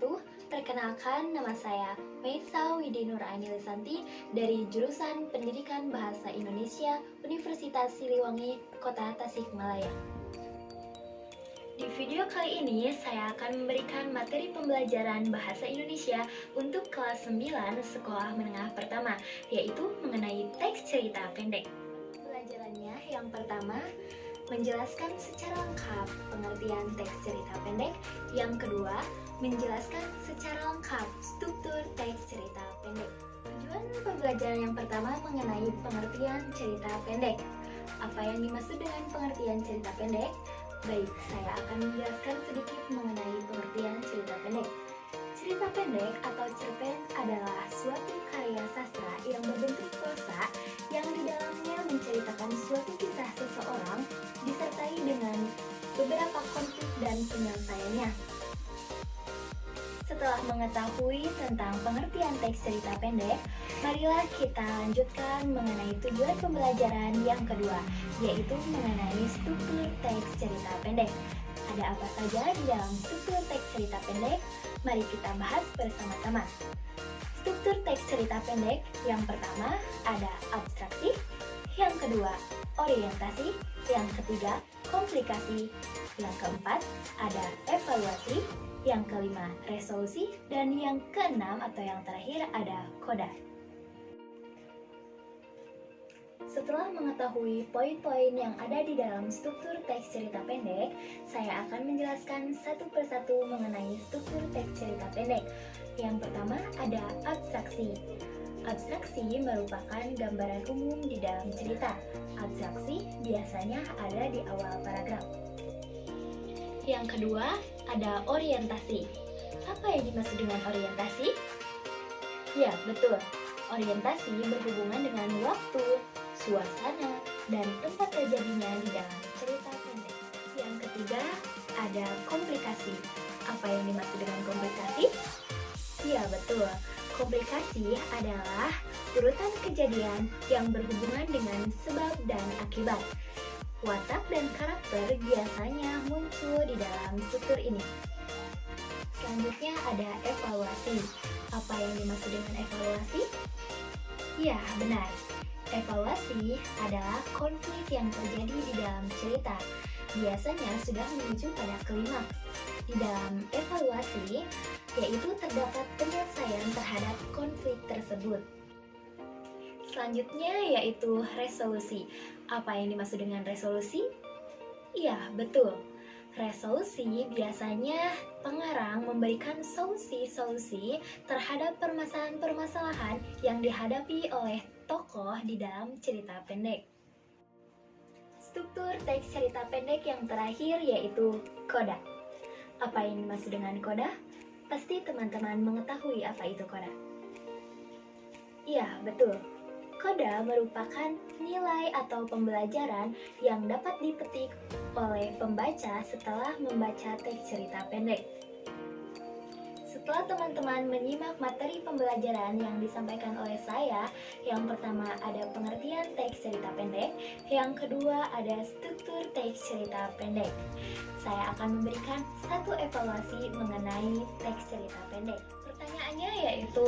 wabarakatuh. Perkenalkan, nama saya Maitsa Widi Nuraini Lisanti dari jurusan Pendidikan Bahasa Indonesia Universitas Siliwangi, Kota Tasikmalaya. Di video kali ini, saya akan memberikan materi pembelajaran Bahasa Indonesia untuk kelas 9 Sekolah Menengah Pertama, yaitu mengenai teks cerita pendek. Pembelajarannya yang pertama, menjelaskan secara lengkap pengertian teks cerita pendek. Yang kedua, menjelaskan secara lengkap struktur teks cerita pendek. Tujuan pembelajaran yang pertama mengenai pengertian cerita pendek. Apa yang dimaksud dengan pengertian cerita pendek? Baik, saya akan menjelaskan sedikit mengenai pengertian cerita pendek. Cerita pendek atau cerpen adalah suatu karya sastra yang berbentuk prosa yang di dalamnya menceritakan suatu kisah seseorang disertai dengan beberapa konflik dan penyelesaiannya. Setelah mengetahui tentang pengertian teks cerita pendek, marilah kita lanjutkan mengenai tujuan pembelajaran yang kedua, yaitu mengenai struktur teks cerita pendek. Ada apa saja di dalam struktur teks cerita pendek? Mari kita bahas bersama-sama. Struktur teks cerita pendek yang pertama ada abstraksi, yang kedua orientasi, yang ketiga komplikasi, yang keempat ada evaluasi, yang kelima resolusi, dan yang keenam atau yang terakhir ada koda. Setelah mengetahui poin-poin yang ada di dalam struktur teks cerita pendek, saya akan menjelaskan satu persatu mengenai struktur teks cerita pendek. Yang pertama ada abstraksi. Abstraksi merupakan gambaran umum di dalam cerita. Abstraksi biasanya ada di awal paragraf. Yang kedua ada orientasi. Apa yang dimaksud dengan orientasi? Ya, betul. Orientasi berhubungan dengan waktu, suasana, dan tempat terjadinya di dalam cerita pendek. Yang ketiga, ada komplikasi. Apa yang dimaksud dengan komplikasi? Ya, betul. Komplikasi adalah urutan kejadian yang berhubungan dengan sebab dan akibat. Watak dan karakter biasanya muncul di dalam struktur ini. Selanjutnya ada evaluasi. Apa yang dimaksud dengan evaluasi? Ya, benar. Evaluasi adalah konflik yang terjadi di dalam cerita. Biasanya sudah menuju pada klimaks. Di dalam evaluasi, yaitu terdapat penyelesaian terhadap konflik tersebut. Selanjutnya yaitu resolusi. Apa yang dimaksud dengan resolusi? Iya, betul. Resolusi biasanya pengarang memberikan solusi-solusi terhadap permasalahan-permasalahan yang dihadapi oleh tokoh di dalam cerita pendek. Struktur teks cerita pendek yang terakhir yaitu koda. Apa yang dimaksud dengan koda? Pasti teman-teman mengetahui apa itu koda. Iya, betul. Koda merupakan nilai atau pembelajaran yang dapat dipetik oleh pembaca setelah membaca teks cerita pendek. Setelah teman-teman menyimak materi pembelajaran yang disampaikan oleh saya, yang pertama ada pengertian teks cerita pendek, yang kedua ada struktur teks cerita pendek. Saya akan memberikan satu evaluasi mengenai teks cerita pendek. Pertanyaannya yaitu,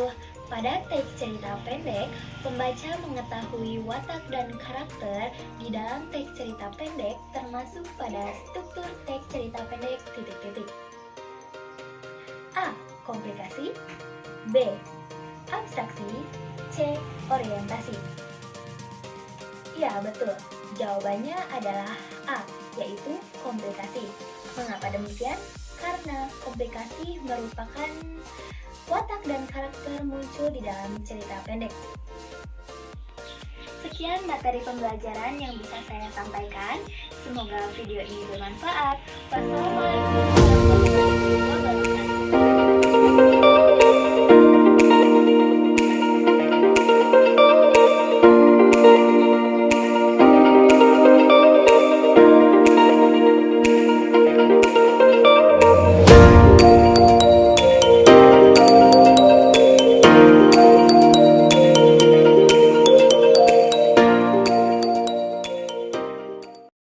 pada teks cerita pendek, pembaca mengetahui watak dan karakter di dalam teks cerita pendek termasuk pada struktur teks cerita pendek titik-titik. A. Komplikasi. B. Abstraksi. C. Orientasi. Ya, betul. Jawabannya adalah A, yaitu komplikasi. Mengapa demikian? Karena komplikasi merupakan watak dan karakter muncul di dalam cerita pendek. Sekian materi pembelajaran yang bisa saya sampaikan. Semoga video ini bermanfaat. Wassalamualaikum warahmatullahi wabarakatuh.